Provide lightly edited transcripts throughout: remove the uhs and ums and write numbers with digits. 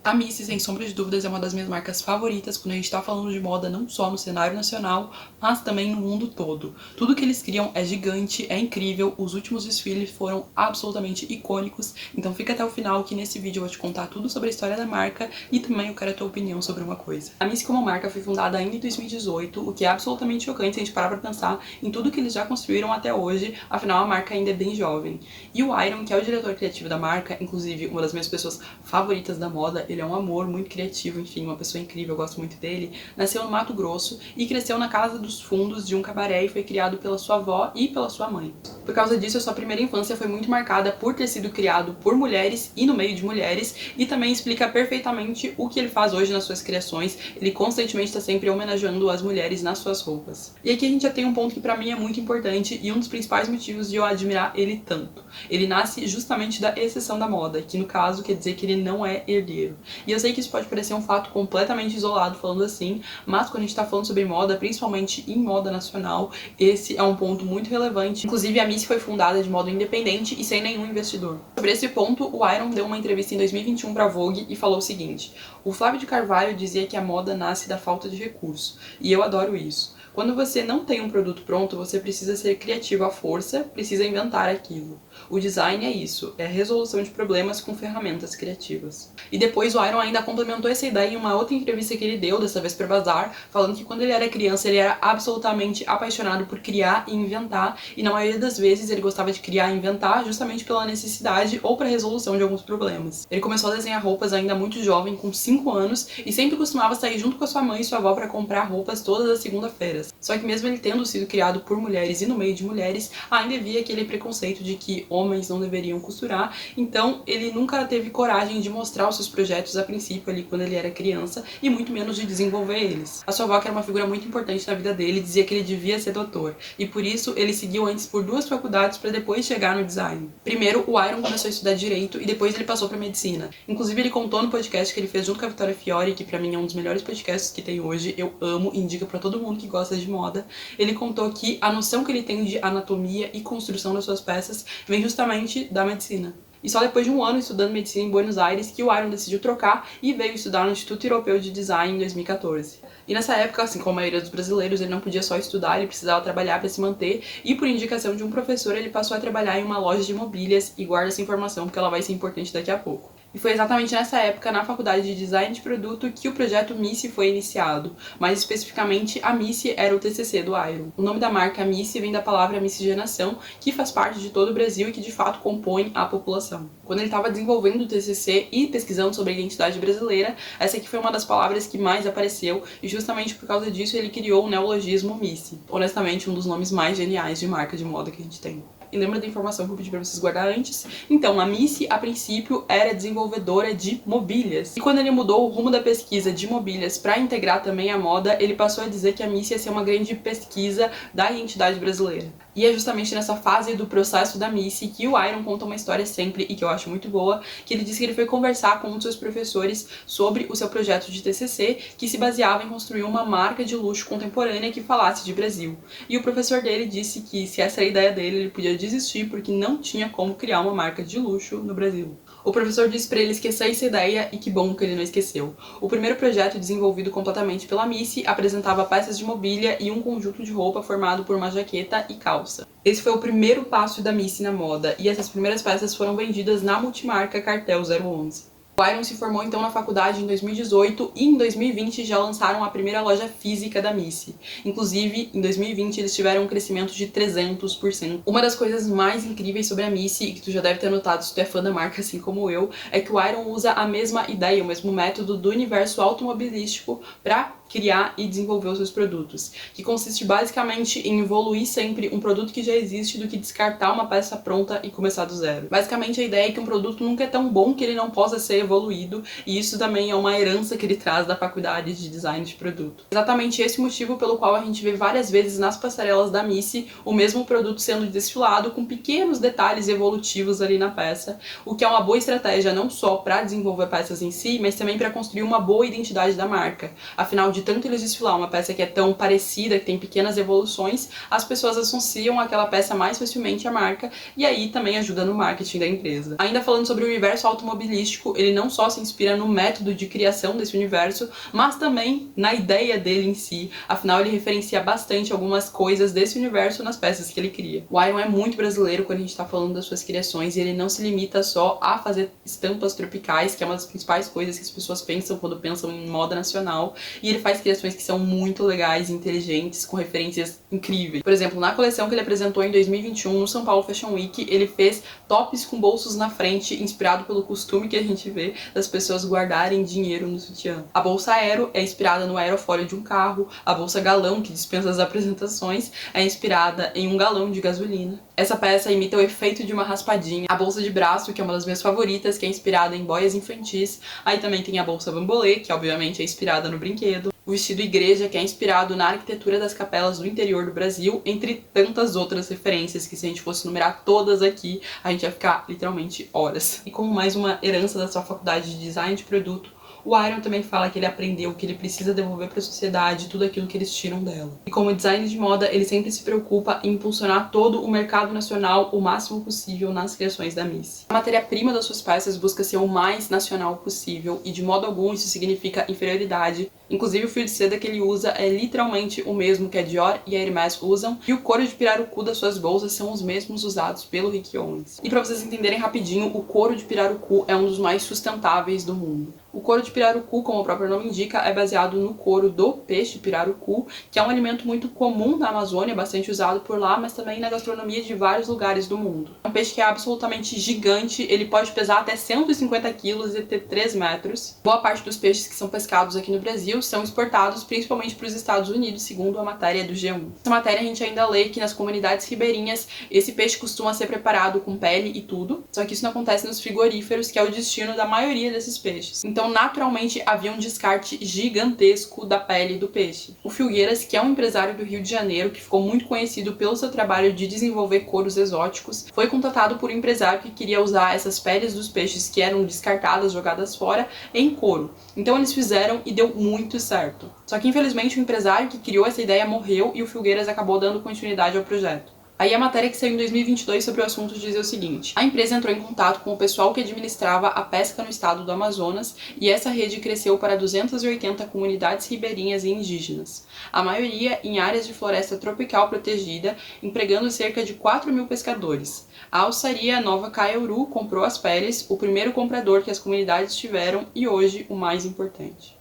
A Missy, sem sombra de dúvidas, é uma das minhas marcas favoritas quando a gente tá falando de moda não só no cenário nacional, mas também no mundo todo. Tudo que eles criam é gigante, é incrível, os últimos desfiles foram absolutamente icônicos, então fica até o final que nesse vídeo eu vou te contar tudo sobre a história da marca e também eu quero a tua opinião sobre uma coisa. A Missy como marca foi fundada ainda em 2018, o que é absolutamente chocante se a gente parar pra pensar em tudo que eles já construíram até hoje, afinal a marca ainda é bem jovem. E o Iron, que é o diretor criativo da marca, inclusive uma das minhas pessoas favoritas da moda, ele é um amor, muito criativo, enfim, uma pessoa incrível, eu gosto muito dele. Nasceu no Mato Grosso e cresceu na casa dos fundos de um cabaré e foi criado pela sua avó e pela sua mãe. Por causa disso, a sua primeira infância foi muito marcada por ter sido criado por mulheres e no meio de mulheres, e também explica perfeitamente o que ele faz hoje nas suas criações. Ele constantemente está sempre homenageando as mulheres nas suas roupas. E aqui a gente já tem um ponto que pra mim é muito importante e um dos principais motivos de eu admirar ele tanto. Ele nasce justamente da exceção da moda, que no caso quer dizer que ele não é herdeiro. E eu sei que isso pode parecer um fato completamente isolado falando assim, mas quando a gente tá falando sobre moda, principalmente em moda nacional, esse é um ponto muito relevante. Inclusive, a Missy foi fundada de modo independente e sem nenhum investidor. Sobre esse ponto, o Iron deu uma entrevista em 2021 pra Vogue e falou o seguinte: o Flávio de Carvalho dizia que a moda nasce da falta de recurso, e eu adoro isso. Quando você não tem um produto pronto, você precisa ser criativo à força, precisa inventar aquilo. O design é isso, é a resolução de problemas com ferramentas criativas. E depois o Iron ainda complementou essa ideia em uma outra entrevista que ele deu, dessa vez para Bazar, falando que quando ele era criança ele era absolutamente apaixonado por criar e inventar, e na maioria das vezes ele gostava de criar e inventar justamente pela necessidade ou para resolução de alguns problemas. Ele começou a desenhar roupas ainda muito jovem, com 5 anos, e sempre costumava sair junto com a sua mãe e sua avó para comprar roupas todas as segunda-feiras. Só que mesmo ele tendo sido criado por mulheres e no meio de mulheres, ainda havia aquele preconceito de que homens não deveriam costurar, então ele nunca teve coragem de mostrar os seus projetos a princípio ali quando ele era criança, e muito menos de desenvolver eles. A sua avó, que era uma figura muito importante na vida dele, dizia que ele devia ser doutor, e por isso ele seguiu antes por 2 faculdades para depois chegar no design. Primeiro, o Iron começou a estudar direito e depois ele passou para medicina. Inclusive ele contou no podcast que ele fez junto com a Vitória Fiore, que pra mim é um dos melhores podcasts que tem hoje, eu amo e indico pra todo mundo que gosta de moda. Ele contou que a noção que ele tem de anatomia e construção das suas peças vem justamente da medicina. E só depois de um ano estudando medicina em Buenos Aires que o Iron decidiu trocar e veio estudar no Instituto Europeu de Design em 2014. E nessa época, assim como a maioria dos brasileiros, ele não podia só estudar, ele precisava trabalhar para se manter, e por indicação de um professor ele passou a trabalhar em uma loja de mobílias, e guarda essa informação porque ela vai ser importante daqui a pouco. E foi exatamente nessa época, na faculdade de design de produto, que o projeto Missy foi iniciado. Mais especificamente, a Missy era o TCC do Iron. O nome da marca Missy vem da palavra miscigenação, que faz parte de todo o Brasil e que de fato compõe a população. Quando ele estava desenvolvendo o TCC e pesquisando sobre a identidade brasileira, essa aqui foi uma das palavras que mais apareceu, e justamente por causa disso ele criou o neologismo Missy. Honestamente, um dos nomes mais geniais de marca de moda que a gente tem. E lembra da informação que eu pedi pra vocês guardar antes? Então, a Missy, a princípio, era desenvolvedora de mobílias. E quando ele mudou o rumo da pesquisa de mobílias para integrar também a moda, ele passou a dizer que a Missy ia ser uma grande pesquisa da identidade brasileira. E é justamente nessa fase do processo da Missy que o Iron conta uma história sempre, e que eu acho muito boa, que ele disse que ele foi conversar com um dos seus professores sobre o seu projeto de TCC, que se baseava em construir uma marca de luxo contemporânea que falasse de Brasil. E o professor dele disse que se essa era a ideia dele, ele podia desistir porque não tinha como criar uma marca de luxo no Brasil. O professor disse para ele esquecer essa ideia, e que bom que ele não esqueceu. O primeiro projeto, desenvolvido completamente pela Missy, apresentava peças de mobília e um conjunto de roupa formado por uma jaqueta e calça. Esse foi o primeiro passo da Missy na moda, e essas primeiras peças foram vendidas na multimarca Cartel 011. O Iron se formou então na faculdade em 2018 e em 2020 já lançaram a primeira loja física da Missy. Inclusive, em 2020 eles tiveram um crescimento de 300%. Uma das coisas mais incríveis sobre a Missy, e que tu já deve ter notado se tu é fã da marca assim como eu, é que o Iron usa a mesma ideia, o mesmo método do universo automobilístico para criar e desenvolver os seus produtos, que consiste basicamente em evoluir sempre um produto que já existe do que descartar uma peça pronta e começar do zero. Basicamente a ideia é que um produto nunca é tão bom que ele não possa ser evoluído, e isso também é uma herança que ele traz da faculdade de design de produto. Exatamente esse motivo pelo qual a gente vê várias vezes nas passarelas da Missy o mesmo produto sendo desfilado com pequenos detalhes evolutivos ali na peça, o que é uma boa estratégia não só para desenvolver peças em si, mas também para construir uma boa identidade da marca. Afinal, de tanto eles desfilar uma peça que é tão parecida, que tem pequenas evoluções, as pessoas associam aquela peça mais facilmente à marca, e aí também ajuda no marketing da empresa. Ainda falando sobre o universo automobilístico, ele não só se inspira no método de criação desse universo, mas também na ideia dele em si. Afinal, ele referencia bastante algumas coisas desse universo nas peças que ele cria. O Iron é muito brasileiro quando a gente tá falando das suas criações, e ele não se limita só a fazer estampas tropicais, que é uma das principais coisas que as pessoas pensam quando pensam em moda nacional, e ele faz criações que são muito legais e inteligentes, com referências incríveis. Por exemplo, na coleção que ele apresentou em 2021 no São Paulo Fashion Week, ele fez tops com bolsos na frente, inspirado pelo costume que a gente vê das pessoas guardarem dinheiro no sutiã. A bolsa Aero é inspirada no aerofólio de um carro, a bolsa Galão, que dispensa as apresentações, é inspirada em um galão de gasolina. Essa peça imita o efeito de uma raspadinha. A bolsa de braço, que é uma das minhas favoritas, que é inspirada em boias infantis. Aí também tem a bolsa bambolê, que obviamente é inspirada no brinquedo. O vestido igreja, que é inspirado na arquitetura das capelas do interior do Brasil, entre tantas outras referências que, se a gente fosse numerar todas aqui, a gente ia ficar literalmente horas. E como mais uma herança da sua faculdade de design de produto, o Iron também fala que ele aprendeu que ele precisa devolver para a sociedade tudo aquilo que eles tiram dela. E como designer de moda, ele sempre se preocupa em impulsionar todo o mercado nacional o máximo possível nas criações da Missy. A matéria-prima das suas peças busca ser o mais nacional possível, e de modo algum isso significa inferioridade. Inclusive o fio de seda que ele usa é literalmente o mesmo que a Dior e a Hermès usam, e o couro de pirarucu das suas bolsas são os mesmos usados pelo Rick Owens. E para vocês entenderem rapidinho, o couro de pirarucu é um dos mais sustentáveis do mundo. O couro de pirarucu, como o próprio nome indica, é baseado no couro do peixe pirarucu, que é um alimento muito comum na Amazônia, bastante usado por lá, mas também na gastronomia de vários lugares do mundo. É um peixe que é absolutamente gigante, ele pode pesar até 150 quilos e ter 3 metros. Boa parte dos peixes que são pescados aqui no Brasil são exportados principalmente para os Estados Unidos, segundo a matéria do G1. Nessa matéria a gente ainda lê que nas comunidades ribeirinhas esse peixe costuma ser preparado com pele e tudo, só que isso não acontece nos frigoríferos, que é o destino da maioria desses peixes. Então, naturalmente, havia um descarte gigantesco da pele do peixe. O Filgueiras, que é um empresário do Rio de Janeiro, que ficou muito conhecido pelo seu trabalho de desenvolver couros exóticos, foi contratado por um empresário que queria usar essas peles dos peixes que eram descartadas, jogadas fora, em couro. Então eles fizeram e deu muito certo. Só que, infelizmente, o empresário que criou essa ideia morreu e o Filgueiras acabou dando continuidade ao projeto. Aí a matéria que saiu em 2022 sobre o assunto dizia o seguinte: a empresa entrou em contato com o pessoal que administrava a pesca no estado do Amazonas, e essa rede cresceu para 280 comunidades ribeirinhas e indígenas, a maioria em áreas de floresta tropical protegida, empregando cerca de 4.000 pescadores. A alçaria Nova Caiuru comprou as peles, o primeiro comprador que as comunidades tiveram e hoje o mais importante.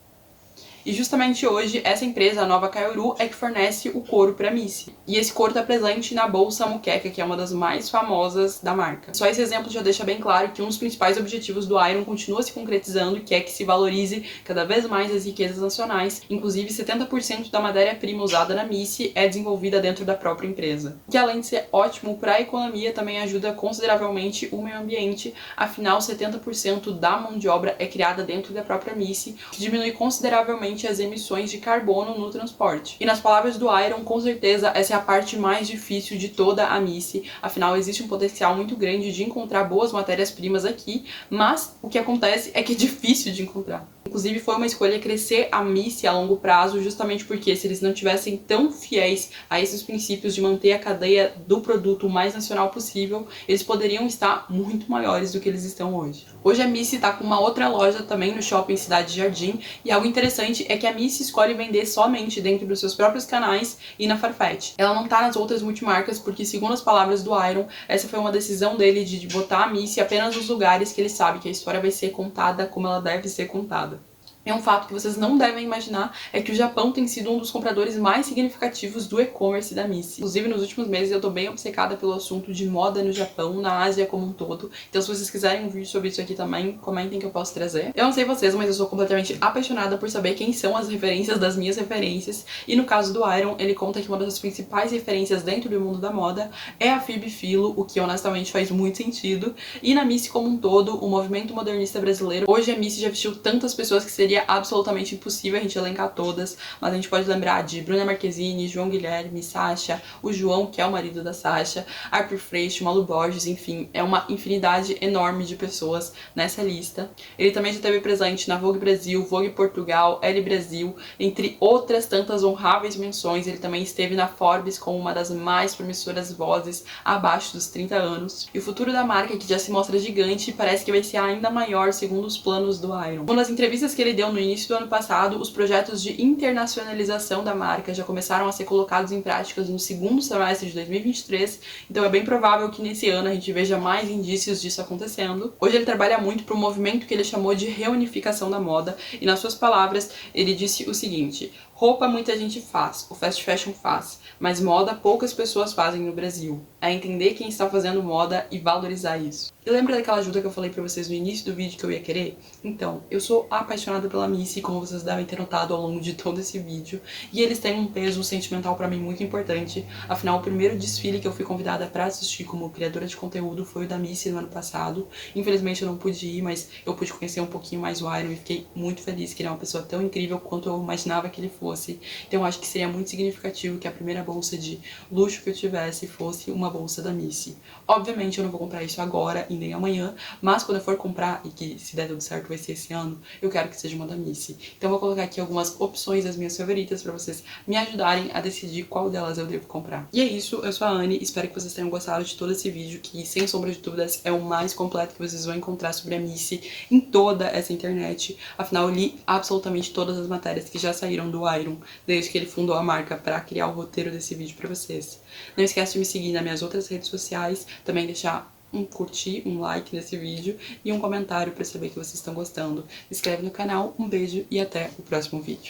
E justamente hoje, essa empresa, a Nova Caiuru, é que fornece o couro para a Missy. E esse couro está presente na bolsa muqueca, que é uma das mais famosas da marca. Só esse exemplo já deixa bem claro que um dos principais objetivos do Iron continua se concretizando, que é que se valorize cada vez mais as riquezas nacionais. Inclusive, 70% da matéria-prima usada na Missy é desenvolvida dentro da própria empresa. Que, além de ser ótimo para a economia, também ajuda consideravelmente o meio ambiente. Afinal, 70% da mão de obra é criada dentro da própria Missy, que diminui consideravelmente as emissões de carbono no transporte. E nas palavras do Iron, com certeza essa é a parte mais difícil de toda a Missy, afinal existe um potencial muito grande de encontrar boas matérias-primas aqui, mas o que acontece é que é difícil de encontrar. Inclusive foi uma escolha crescer a Missy a longo prazo, justamente porque se eles não tivessem tão fiéis a esses princípios de manter a cadeia do produto o mais nacional possível, eles poderiam estar muito maiores do que eles estão hoje. Hoje a Missy está com uma outra loja também no shopping Cidade Jardim, e algo interessante é que a Missy escolhe vender somente dentro dos seus próprios canais e na Farfetch. Ela não tá nas outras multimarcas porque, segundo as palavras do Iron, essa foi uma decisão dele de botar a Missy apenas nos lugares que ele sabe que a história vai ser contada como ela deve ser contada. É um fato que vocês não devem imaginar, é que o Japão tem sido um dos compradores mais significativos do e-commerce da Missy. Inclusive, nos últimos meses eu tô bem obcecada pelo assunto de moda no Japão, na Ásia como um todo. Então, se vocês quiserem um vídeo sobre isso aqui também, comentem que eu posso trazer. Eu não sei vocês, mas eu sou completamente apaixonada por saber quem são as referências das minhas referências. E no caso do Iron, ele conta que uma das principais referências dentro do mundo da moda é a Phoebe Philo, o que honestamente faz muito sentido. E na Missy como um todo, o movimento modernista brasileiro, hoje a Missy já vestiu tantas pessoas que seria seria absolutamente impossível a gente elencar todas, mas a gente pode lembrar de Bruna Marquezine, João Guilherme, Sasha, o João, que é o marido da Sasha, Arthur Freixo, Malu Borges, enfim, é uma infinidade enorme de pessoas nessa lista. Ele também já esteve presente na Vogue Brasil, Vogue Portugal, Elle Brasil, entre outras tantas honráveis menções. Ele também esteve na Forbes como uma das mais promissoras vozes abaixo dos 30 anos. E o futuro da marca, que já se mostra gigante, parece que vai ser ainda maior segundo os planos do Iron. Uma das entrevistas que ele deu no início do ano passado, os projetos de internacionalização da marca já começaram a ser colocados em práticas no segundo semestre de 2023, então é bem provável que nesse ano a gente veja mais indícios disso acontecendo. Hoje ele trabalha muito para um movimento que ele chamou de reunificação da moda, e nas suas palavras ele disse o seguinte: roupa muita gente faz, o fast fashion faz, mas moda poucas pessoas fazem no Brasil. É entender quem está fazendo moda e valorizar isso. E lembra daquela ajuda que eu falei pra vocês no início do vídeo que eu ia querer? Então, eu sou apaixonada pela Missy, como vocês devem ter notado ao longo de todo esse vídeo, e eles têm um peso sentimental pra mim muito importante. Afinal, o primeiro desfile que eu fui convidada pra assistir como criadora de conteúdo foi o da Missy no ano passado. Infelizmente eu não pude ir, mas eu pude conhecer um pouquinho mais o Iron e fiquei muito feliz que ele é uma pessoa tão incrível quanto eu imaginava que ele fosse. Então eu acho que seria muito significativo que a primeira bolsa de luxo que eu tivesse fosse uma bolsa da Missy. Obviamente eu não vou comprar isso agora e nem amanhã, mas quando eu for comprar, e que se der tudo certo vai ser esse ano, eu quero que seja uma da Missy. Então eu vou colocar aqui algumas opções das minhas favoritas pra vocês me ajudarem a decidir qual delas eu devo comprar. E é isso, eu sou a Anne, espero que vocês tenham gostado de todo esse vídeo, que sem sombra de dúvidas é o mais completo que vocês vão encontrar sobre a Missy em toda essa internet. Afinal, eu li absolutamente todas as matérias que já saíram do Iron desde que ele fundou a marca pra criar o roteiro desse vídeo pra vocês. Não esquece de me seguir nas minhas outras redes sociais, também deixar um curtir, um like nesse vídeo e um comentário pra saber que vocês estão gostando. Se inscreve no canal, um beijo e até o próximo vídeo.